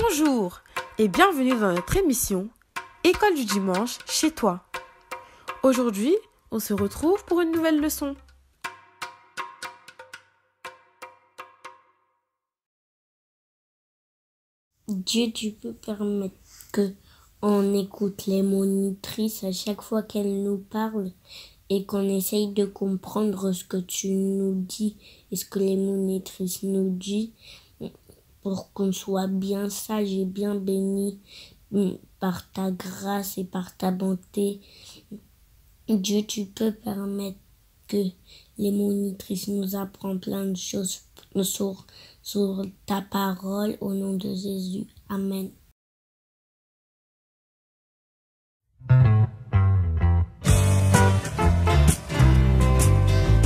Bonjour et bienvenue dans notre émission École du dimanche chez toi. Aujourd'hui, on se retrouve pour une nouvelle leçon. Dieu, tu peux permettre qu'on écoute les monitrices à chaque fois qu'elles nous parlent et qu'on essaye de comprendre ce que tu nous dis et ce que les monitrices nous disent pour qu'on soit bien sage et bien béni par ta grâce et par ta bonté. Dieu, tu peux permettre que les monitrices nous apprennent plein de choses sur ta parole au nom de Jésus. Amen.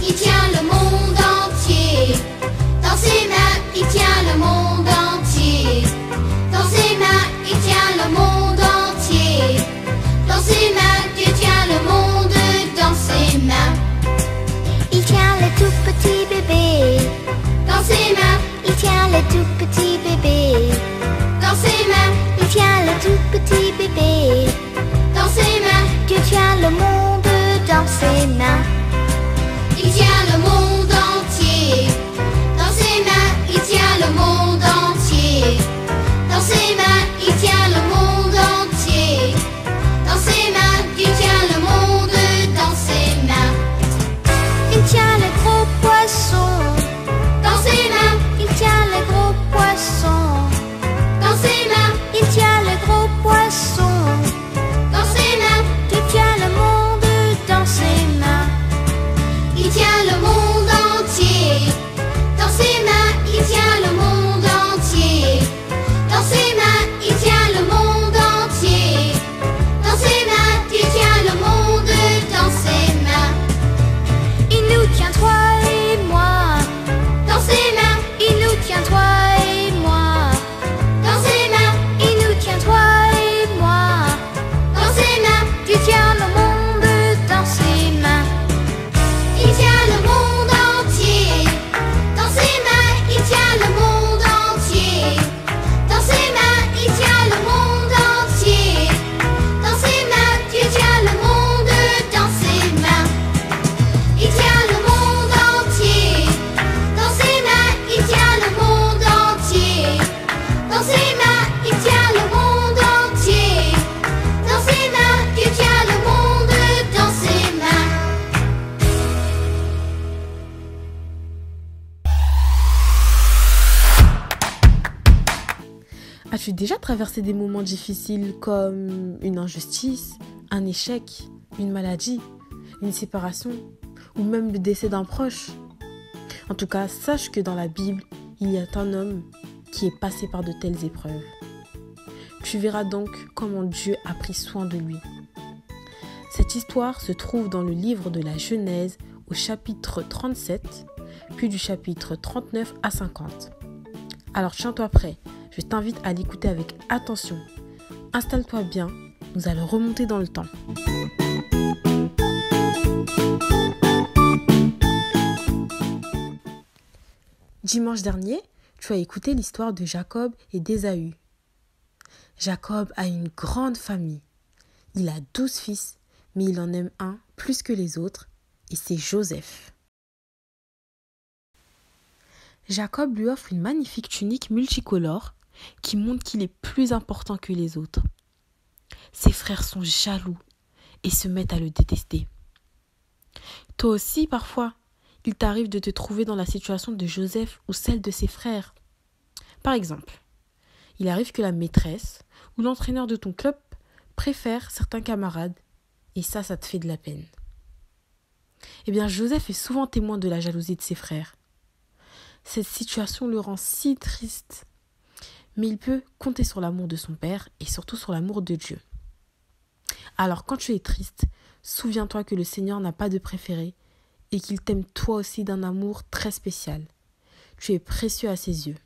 Il tient le monde entier dans ses mains, il tient le monde entier dans ses mains, il tient le monde entier dans ses mains, Dieu tient le monde dans ses mains. Il tient le tout petit bébé Dans ses mains, il tient le tout petit bébé dans ses mains, il tient le tout petit bébé dans ses mains, Dieu tient le monde dans ses mains. il tient le monde entier dans ses mains, il tient le monde entier dans ses mains, il tient le monde entier dans ses mains, Dieu tient le monde dans ses mains. Il tient le gros poisson Dans ses mains, il tient le gros poisson dans ses mains, il tient le gros poisson dans ses mains, Dieu tient le monde dans ses mains. il tient le monde entier dans ses mains, il tient le monde entier dans ses mains, il tient le monde entier dans ses mains, Dieu tient le monde dans ses mains. Il nous tient toi et moi Dans ses mains, il nous tient toi et moi dans ses mains, il nous tient toi et moi dans ses mains, Dieu tient le monde dans ses mains. il tient le monde entier dans ses mains, il tient le monde entier dans ses mains, il tient le monde entier dans ses mains, Dieu tient le monde dans ses mains. Il tient le monde entier dans ses mains, il tient le monde entier dans ses mains, il tient le monde entier dans ses mains, Dieu tient le monde dans ses mains. As-tu déjà traversé des moments difficiles comme une injustice, un échec, une maladie, une séparation ou même le décès d'un proche? En tout cas, sache que dans la Bible, il y a un homme qui est passé par de telles épreuves. Tu verras donc comment Dieu a pris soin de lui. Cette histoire se trouve dans le livre de la Genèse au chapitre 37, puis du chapitre 39 à 50. Alors tiens-toi prêt, je t'invite à l'écouter avec attention. Installe-toi bien, nous allons remonter dans le temps. Dimanche dernier, tu as écouté l'histoire de Jacob et d'Ésaü. Jacob a une grande famille. Il a 12 fils, mais il en aime un plus que les autres, et c'est Joseph. Jacob lui offre une magnifique tunique multicolore qui montre qu'il est plus important que les autres. Ses frères sont jaloux et se mettent à le détester. Toi aussi, parfois, il t'arrive de te trouver dans la situation de Joseph ou celle de ses frères. Par exemple, il arrive que la maîtresse ou l'entraîneur de ton club préfère certains camarades et ça te fait de la peine. Eh bien, Joseph est souvent témoin de la jalousie de ses frères. Cette situation le rend si triste, mais il peut compter sur l'amour de son père et surtout sur l'amour de Dieu. Alors, quand tu es triste, souviens-toi que le Seigneur n'a pas de préféré et qu'il t'aime toi aussi d'un amour très spécial. Tu es précieux à ses yeux.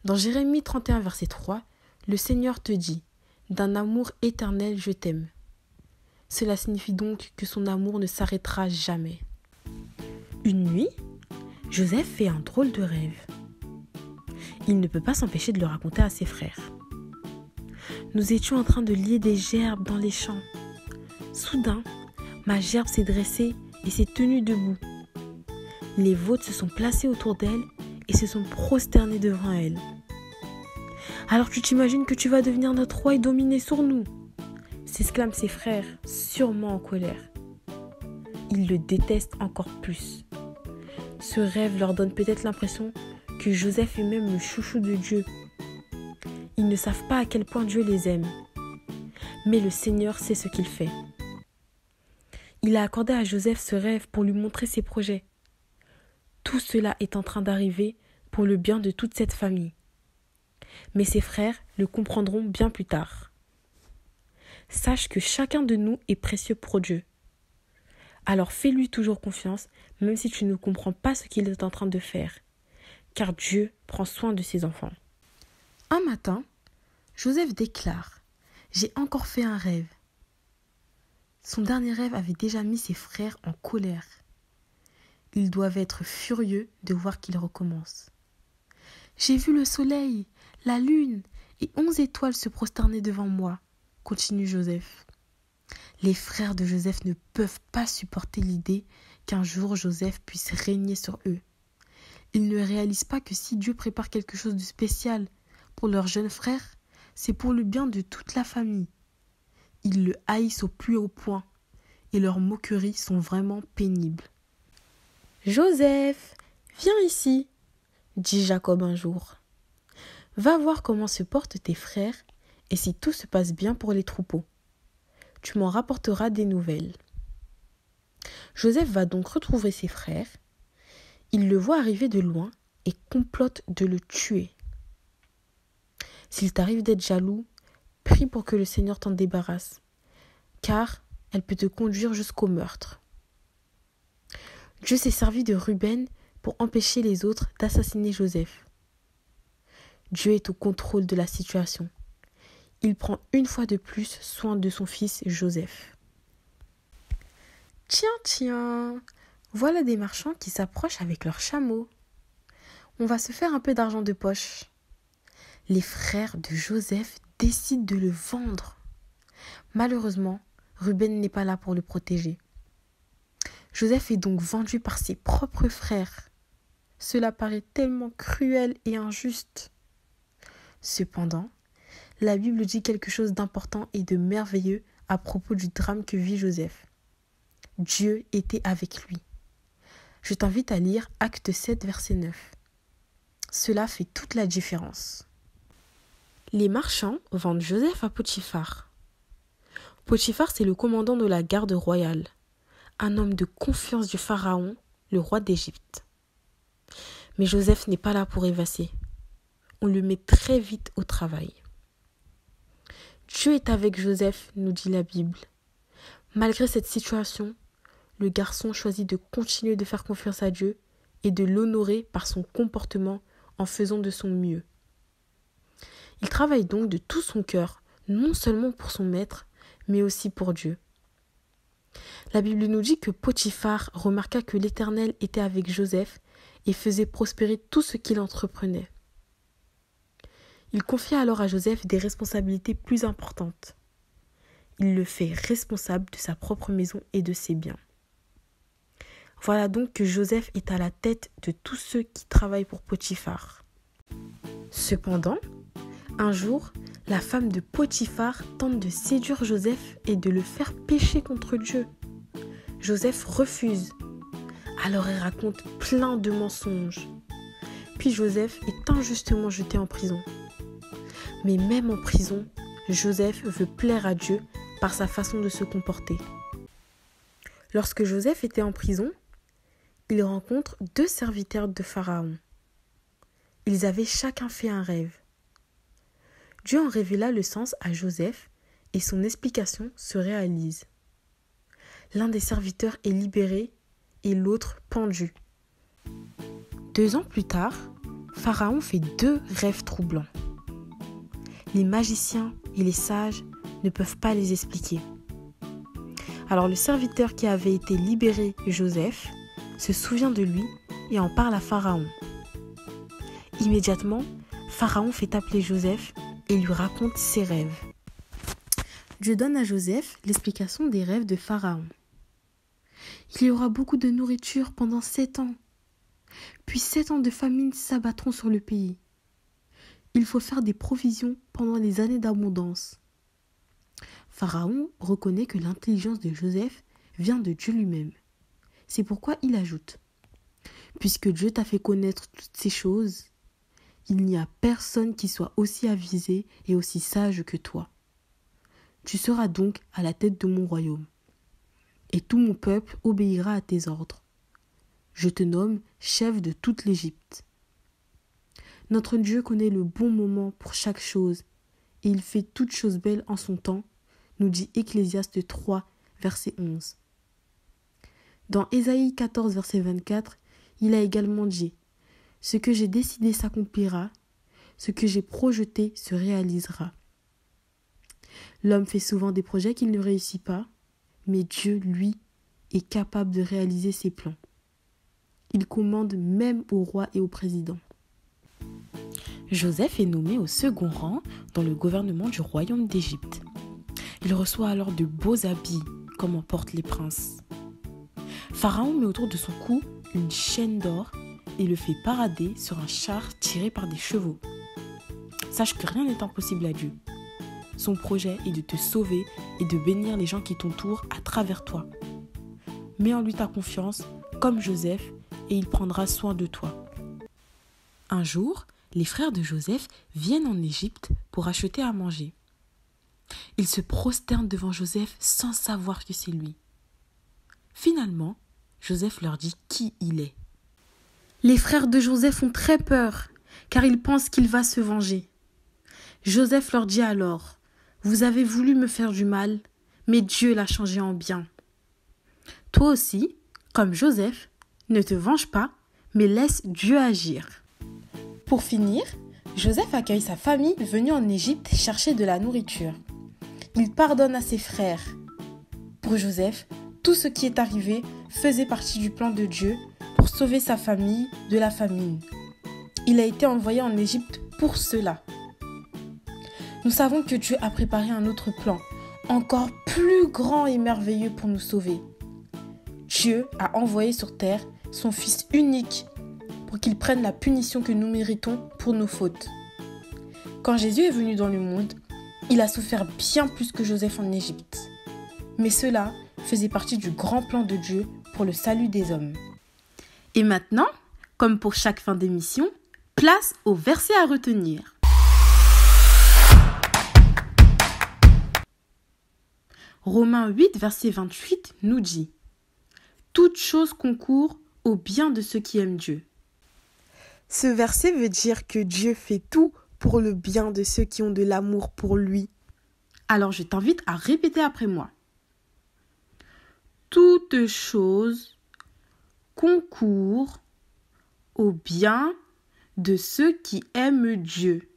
Dans Jérémie 31, verset 3, le Seigneur te dit « D'un amour éternel, je t'aime ». Cela signifie donc que son amour ne s'arrêtera jamais. Une nuit, Joseph fait un drôle de rêve. Il ne peut pas s'empêcher de le raconter à ses frères. Nous étions en train de lier des gerbes dans les champs. Soudain, ma gerbe s'est dressée et s'est tenue debout. Les vôtres se sont placés autour d'elle et se sont prosternés devant elle. Alors tu t'imagines que tu vas devenir notre roi et dominer sur nous, s'exclament ses frères, sûrement en colère. Ils le détestent encore plus. Ce rêve leur donne peut-être l'impression que Joseph est même le chouchou de Dieu. Ils ne savent pas à quel point Dieu les aime. Mais le Seigneur sait ce qu'il fait. Il a accordé à Joseph ce rêve pour lui montrer ses projets. Tout cela est en train d'arriver pour le bien de toute cette famille. Mais ses frères le comprendront bien plus tard. Sache que chacun de nous est précieux pour Dieu. Alors fais-lui toujours confiance, même si tu ne comprends pas ce qu'il est en train de faire, car Dieu prend soin de ses enfants. Un matin, Joseph déclare « J'ai encore fait un rêve ». Son dernier rêve avait déjà mis ses frères en colère. Ils doivent être furieux de voir qu'il recommence. « J'ai vu le soleil, la lune et 11 étoiles se prosterner devant moi », continue Joseph. Les frères de Joseph ne peuvent pas supporter l'idée qu'un jour Joseph puisse régner sur eux. Ils ne réalisent pas que si Dieu prépare quelque chose de spécial pour leur jeune frère, c'est pour le bien de toute la famille. Ils le haïssent au plus haut point et leurs moqueries sont vraiment pénibles. « Joseph, viens ici », dit Jacob un jour. « Va voir comment se portent tes frères et si tout se passe bien pour les troupeaux. Tu m'en rapporteras des nouvelles. » Joseph va donc retrouver ses frères. Il le voit arriver de loin et complote de le tuer. S'il t'arrive d'être jaloux, prie pour que le Seigneur t'en débarrasse, car elle peut te conduire jusqu'au meurtre. Dieu s'est servi de Ruben pour empêcher les autres d'assassiner Joseph. Dieu est au contrôle de la situation. Il prend une fois de plus soin de son fils Joseph. Tiens, voilà des marchands qui s'approchent avec leurs chameaux. On va se faire un peu d'argent de poche. Les frères de Joseph décident de le vendre. Malheureusement, Ruben n'est pas là pour le protéger. Joseph est donc vendu par ses propres frères. Cela paraît tellement cruel et injuste. Cependant, la Bible dit quelque chose d'important et de merveilleux à propos du drame que vit Joseph. Dieu était avec lui. Je t'invite à lire Acte 7, verset 9. Cela fait toute la différence. Les marchands vendent Joseph à Potiphar. Potiphar, c'est le commandant de la garde royale, un homme de confiance du pharaon, le roi d'Égypte. Mais Joseph n'est pas là pour évasser. On le met très vite au travail. Dieu est avec Joseph, nous dit la Bible. Malgré cette situation, le garçon choisit de continuer de faire confiance à Dieu et de l'honorer par son comportement en faisant de son mieux. Il travaille donc de tout son cœur, non seulement pour son maître, mais aussi pour Dieu. La Bible nous dit que Potiphar remarqua que l'Éternel était avec Joseph et faisait prospérer tout ce qu'il entreprenait. Il confia alors à Joseph des responsabilités plus importantes. Il le fait responsable de sa propre maison et de ses biens. Voilà donc que Joseph est à la tête de tous ceux qui travaillent pour Potiphar. Cependant, un jour, la femme de Potiphar tente de séduire Joseph et de le faire pécher contre Dieu. Joseph refuse. Alors elle raconte plein de mensonges. Puis Joseph est injustement jeté en prison. Mais même en prison, Joseph veut plaire à Dieu par sa façon de se comporter. Lorsque Joseph était en prison, il rencontre 2 serviteurs de Pharaon. Ils avaient chacun fait un rêve. Dieu en révéla le sens à Joseph et son explication se réalise. L'un des serviteurs est libéré et l'autre pendu. 2 ans plus tard, Pharaon fait 2 rêves troublants. Les magiciens et les sages ne peuvent pas les expliquer. Alors le serviteur qui avait été libéré, Joseph, se souvient de lui et en parle à Pharaon. Immédiatement, Pharaon fait appeler Joseph et lui raconte ses rêves. Dieu donne à Joseph l'explication des rêves de Pharaon. Il y aura beaucoup de nourriture pendant 7 ans. Puis 7 ans de famine s'abattront sur le pays. Il faut faire des provisions pendant les années d'abondance. Pharaon reconnaît que l'intelligence de Joseph vient de Dieu lui-même. C'est pourquoi il ajoute : puisque Dieu t'a fait connaître toutes ces choses, il n'y a personne qui soit aussi avisé et aussi sage que toi. Tu seras donc à la tête de mon royaume, et tout mon peuple obéira à tes ordres. Je te nomme chef de toute l'Égypte. Notre Dieu connaît le bon moment pour chaque chose, et il fait toutes choses belles en son temps, nous dit Ecclésiaste 3, verset 11. Dans Ésaïe 14, verset 24, il a également dit : ce que j'ai décidé s'accomplira, ce que j'ai projeté se réalisera. L'homme fait souvent des projets qu'il ne réussit pas, mais Dieu, lui, est capable de réaliser ses plans. Il commande même au roi et au président. Joseph est nommé au second rang dans le gouvernement du royaume d'Égypte. Il reçoit alors de beaux habits, comme en portent les princes. Pharaon met autour de son cou une chaîne d'or et le fait parader sur un char tiré par des chevaux. Sache que rien n'est impossible à Dieu. Son projet est de te sauver et de bénir les gens qui t'entourent à travers toi. Mets en lui ta confiance, comme Joseph, et il prendra soin de toi. Un jour, les frères de Joseph viennent en Égypte pour acheter à manger. Ils se prosternent devant Joseph sans savoir que c'est lui. Finalement, Joseph leur dit qui il est. Les frères de Joseph ont très peur, car ils pensent qu'il va se venger. Joseph leur dit alors : vous avez voulu me faire du mal, mais Dieu l'a changé en bien. Toi aussi, comme Joseph, ne te venge pas, mais laisse Dieu agir. Pour finir, Joseph accueille sa famille venue en Égypte chercher de la nourriture. Il pardonne à ses frères. Pour Joseph, tout ce qui est arrivé faisait partie du plan de Dieu pour sauver sa famille de la famine. Il a été envoyé en Égypte pour cela. Nous savons que Dieu a préparé un autre plan, encore plus grand et merveilleux pour nous sauver. Dieu a envoyé sur terre son Fils unique pour qu'il prenne la punition que nous méritons pour nos fautes. Quand Jésus est venu dans le monde, il a souffert bien plus que Joseph en Égypte. Mais cela faisait partie du grand plan de Dieu pour le salut des hommes. Et maintenant, comme pour chaque fin d'émission, place au verset à retenir. Romains 8, verset 28 nous dit : toute chose concourt au bien de ceux qui aiment Dieu. Ce verset veut dire que Dieu fait tout pour le bien de ceux qui ont de l'amour pour lui. Alors je t'invite à répéter après moi. Toute chose concourt au bien de ceux qui aiment Dieu.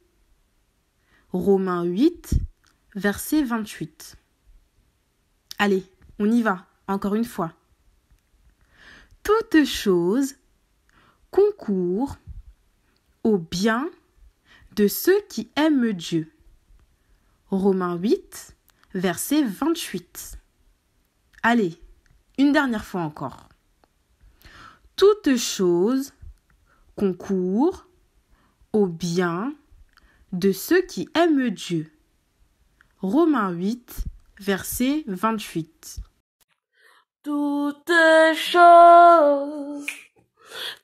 Romains 8, verset 28. Allez, on y va, encore une fois. Toute chose concourt au bien de ceux qui aiment Dieu. Romains 8, verset 28. Allez, une dernière fois encore. Toute chose concourt au bien de ceux qui aiment Dieu. Romains 8, verset 28. Toutes choses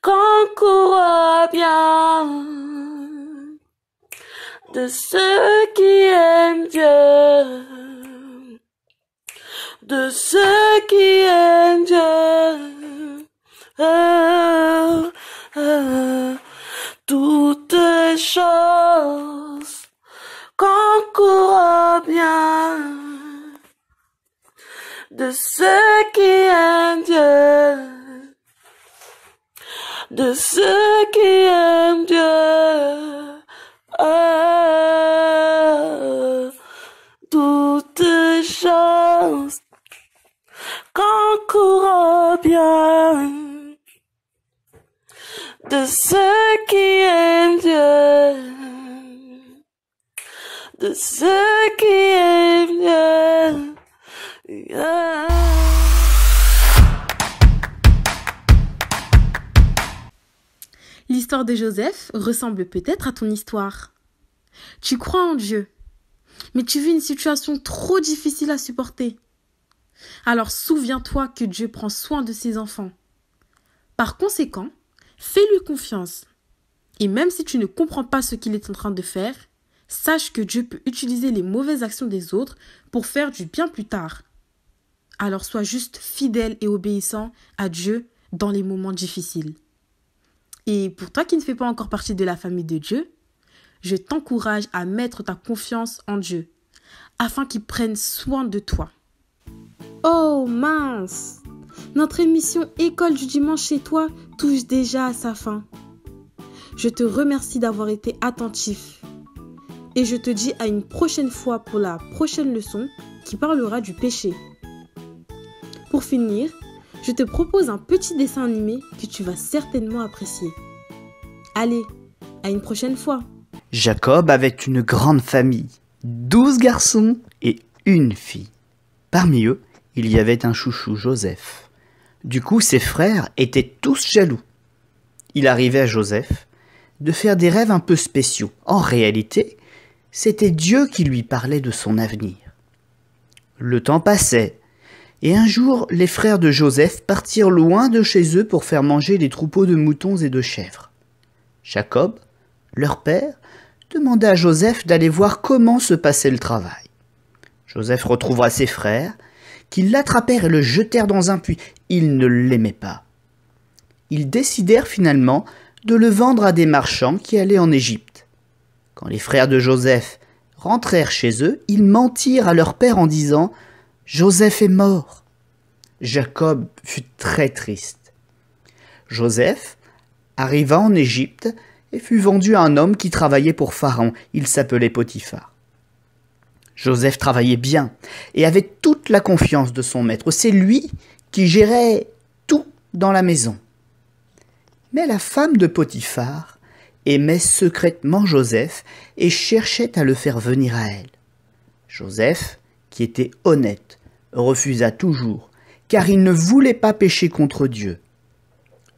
concourent bien de ceux qui aiment Dieu, de ceux qui aiment Dieu. Toutes choses concourent bien de ceux qui aiment Dieu, de ceux qui aiment Dieu. Toutes choses concourent bien de ceux qui aiment Dieu, de ceux qui aiment Dieu. L'histoire de Joseph ressemble peut-être à ton histoire. Tu crois en Dieu, mais tu vis une situation trop difficile à supporter. Alors souviens-toi que Dieu prend soin de ses enfants. Par conséquent, fais-lui confiance. Et même si tu ne comprends pas ce qu'il est en train de faire, sache que Dieu peut utiliser les mauvaises actions des autres pour faire du bien plus tard. Alors sois juste fidèle et obéissant à Dieu dans les moments difficiles. Et pour toi qui ne fais pas encore partie de la famille de Dieu, je t'encourage à mettre ta confiance en Dieu, afin qu'il prenne soin de toi. Oh mince! Notre émission École du dimanche chez toi touche déjà à sa fin. Je te remercie d'avoir été attentif. Et je te dis à une prochaine fois pour la prochaine leçon qui parlera du péché. Pour finir, je te propose un petit dessin animé que tu vas certainement apprécier. Allez, à une prochaine fois. Jacob avait une grande famille, 12 garçons et une fille. Parmi eux, il y avait un chouchou, Joseph. Du coup, ses frères étaient tous jaloux. Il arrivait à Joseph de faire des rêves un peu spéciaux. En réalité, c'était Dieu qui lui parlait de son avenir. Le temps passait, et un jour, les frères de Joseph partirent loin de chez eux pour faire manger des troupeaux de moutons et de chèvres. Jacob, leur père, demanda à Joseph d'aller voir comment se passait le travail. Joseph retrouva ses frères, qui l'attrapèrent et le jetèrent dans un puits. Ils ne l'aimaient pas. Ils décidèrent finalement de le vendre à des marchands qui allaient en Égypte. Quand les frères de Joseph rentrèrent chez eux, ils mentirent à leur père en disant « Joseph est mort ». Jacob fut très triste. Joseph arriva en Égypte et fut vendu à un homme qui travaillait pour Pharaon. Il s'appelait Potiphar. Joseph travaillait bien et avait toute la confiance de son maître. C'est lui qui gérait tout dans la maison. Mais la femme de Potiphar aimait secrètement Joseph et cherchait à le faire venir à elle. Joseph, qui était honnête, refusa toujours, car il ne voulait pas pécher contre Dieu.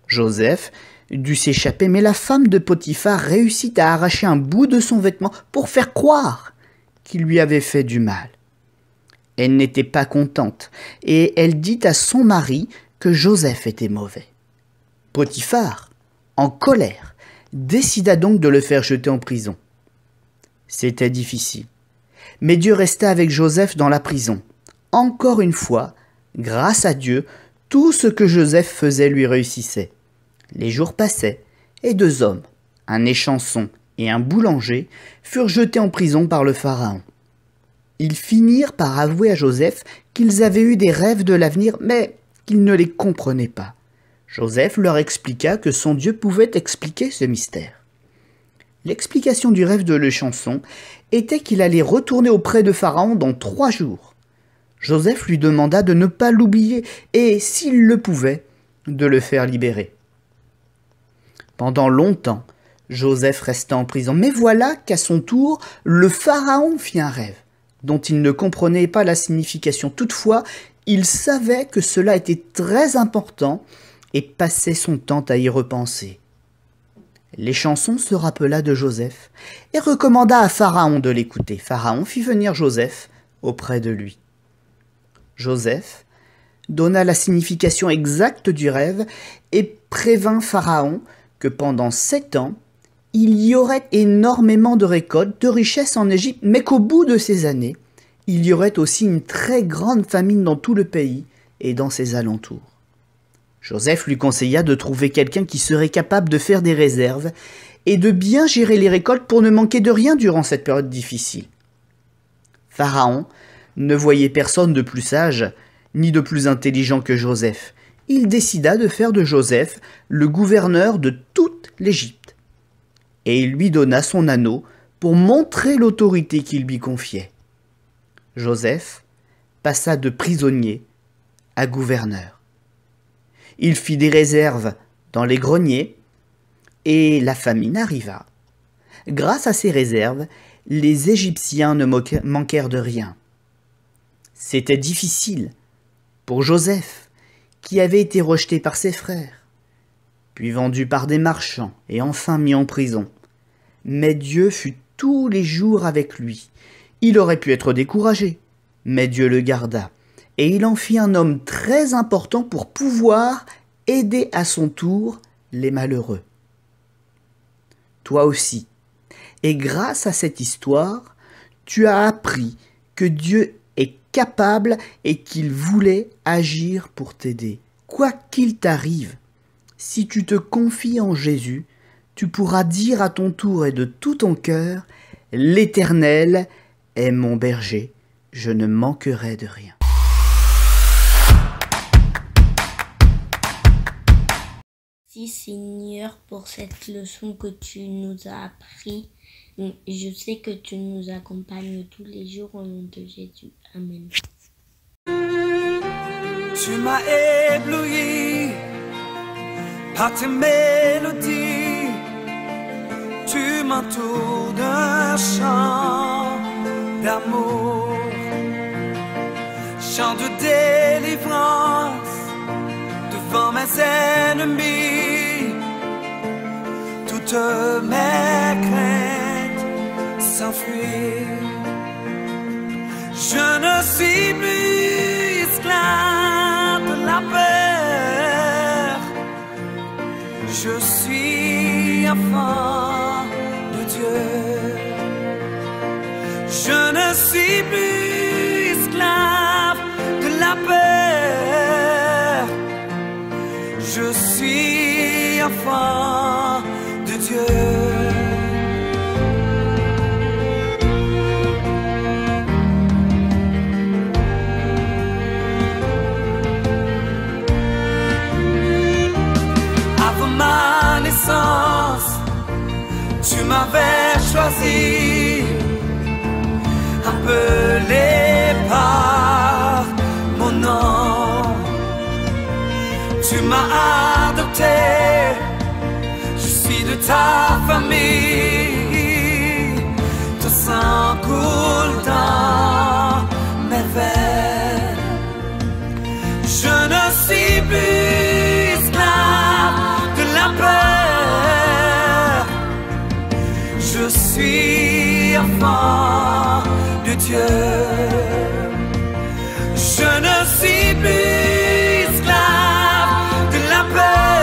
Joseph dut s'échapper, mais la femme de Potiphar réussit à arracher un bout de son vêtement pour faire croire qu'il lui avait fait du mal. Elle n'était pas contente, et elle dit à son mari que Joseph était mauvais. Potiphar, en colère, décida donc de le faire jeter en prison. C'était difficile, mais Dieu resta avec Joseph dans la prison. Encore une fois, grâce à Dieu, tout ce que Joseph faisait lui réussissait. Les jours passaient, et 2 hommes, un échanson et un boulanger, furent jetés en prison par le Pharaon. Ils finirent par avouer à Joseph qu'ils avaient eu des rêves de l'avenir, mais qu'ils ne les comprenaient pas. Joseph leur expliqua que son Dieu pouvait expliquer ce mystère. L'explication du rêve de l'échanson était qu'il allait retourner auprès de Pharaon dans 3 jours. Joseph lui demanda de ne pas l'oublier et, s'il le pouvait, de le faire libérer. Pendant longtemps, Joseph resta en prison, mais voilà qu'à son tour, le Pharaon fit un rêve, dont il ne comprenait pas la signification. Toutefois, il savait que cela était très important et passait son temps à y repenser. L'échanson se rappela de Joseph et recommanda à Pharaon de l'écouter. Pharaon fit venir Joseph auprès de lui. Joseph donna la signification exacte du rêve et prévint Pharaon que pendant 7 ans, il y aurait énormément de récoltes, de richesses en Égypte, mais qu'au bout de ces années, il y aurait aussi une très grande famine dans tout le pays et dans ses alentours. Joseph lui conseilla de trouver quelqu'un qui serait capable de faire des réserves et de bien gérer les récoltes pour ne manquer de rien durant cette période difficile. Pharaon ne voyait personne de plus sage ni de plus intelligent que Joseph. Il décida de faire de Joseph le gouverneur de toute l'Égypte. Et il lui donna son anneau pour montrer l'autorité qu'il lui confiait. Joseph passa de prisonnier à gouverneur. Il fit des réserves dans les greniers et la famine arriva. Grâce à ces réserves, les Égyptiens ne manquèrent de rien. C'était difficile pour Joseph, qui avait été rejeté par ses frères, puis vendu par des marchands et enfin mis en prison. Mais Dieu fut tous les jours avec lui. Il aurait pu être découragé, mais Dieu le garda, et il en fit un homme très important pour pouvoir aider à son tour les malheureux. Toi aussi, et grâce à cette histoire, tu as appris que Dieu est capable et qu'il voulait agir pour t'aider. Quoi qu'il t'arrive, si tu te confies en Jésus, tu pourras dire à ton tour et de tout ton cœur, « L'Éternel est mon berger, je ne manquerai de rien. » Merci Seigneur pour cette leçon que tu nous as appris. Je sais que tu nous accompagnes tous les jours au nom de Jésus. Amen. Tu m'as ébloui par tes mélodies. Tu m'entoures d'un chant d'amour, chant de délivrance devant mes ennemis. Toutes mes craintes s'enfuient. Je ne suis plus esclave de la peur. Je suis enfant de Dieu. Je ne suis plus esclave de la peur. Je suis enfant de Dieu. Ma naissance, tu m'avais choisi, appelé par mon nom. Tu m'as adopté, je suis de ta famille. Ton sang coule dans mes veines. Je ne suis plus esclave de la peur. Je suis enfant de Dieu. Je ne suis plus esclave de la peur.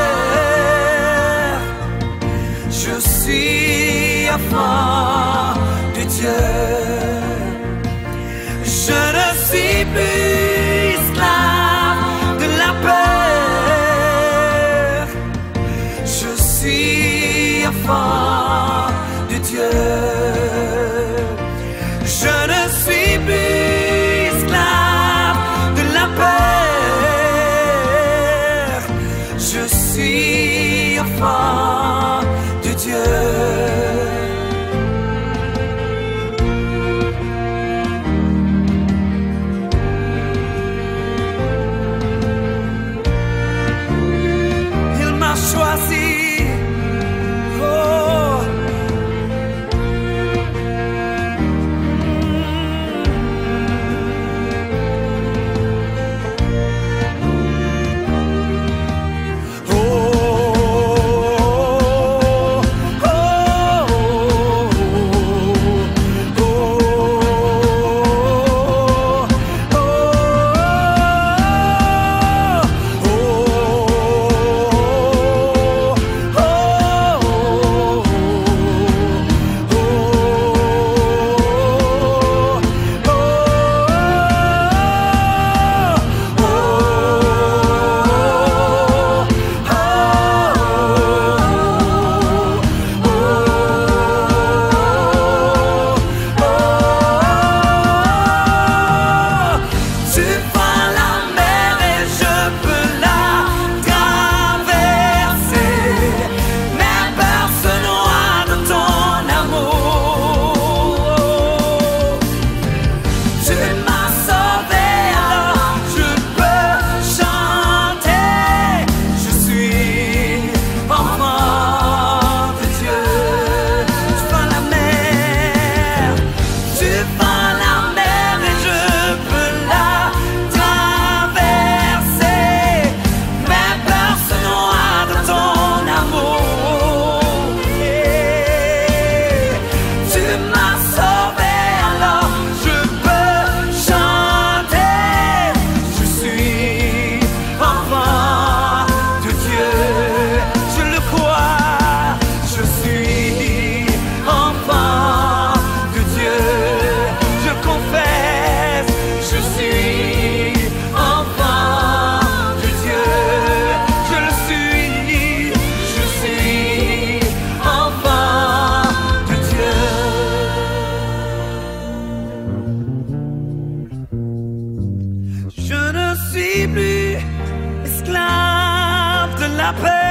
Je suis enfant de Dieu. Je ne suis plus esclave de la peur. Je suis enfant de Dieu. Je ne suis plus esclave de la peur. Je suis enfant de Dieu. la paix.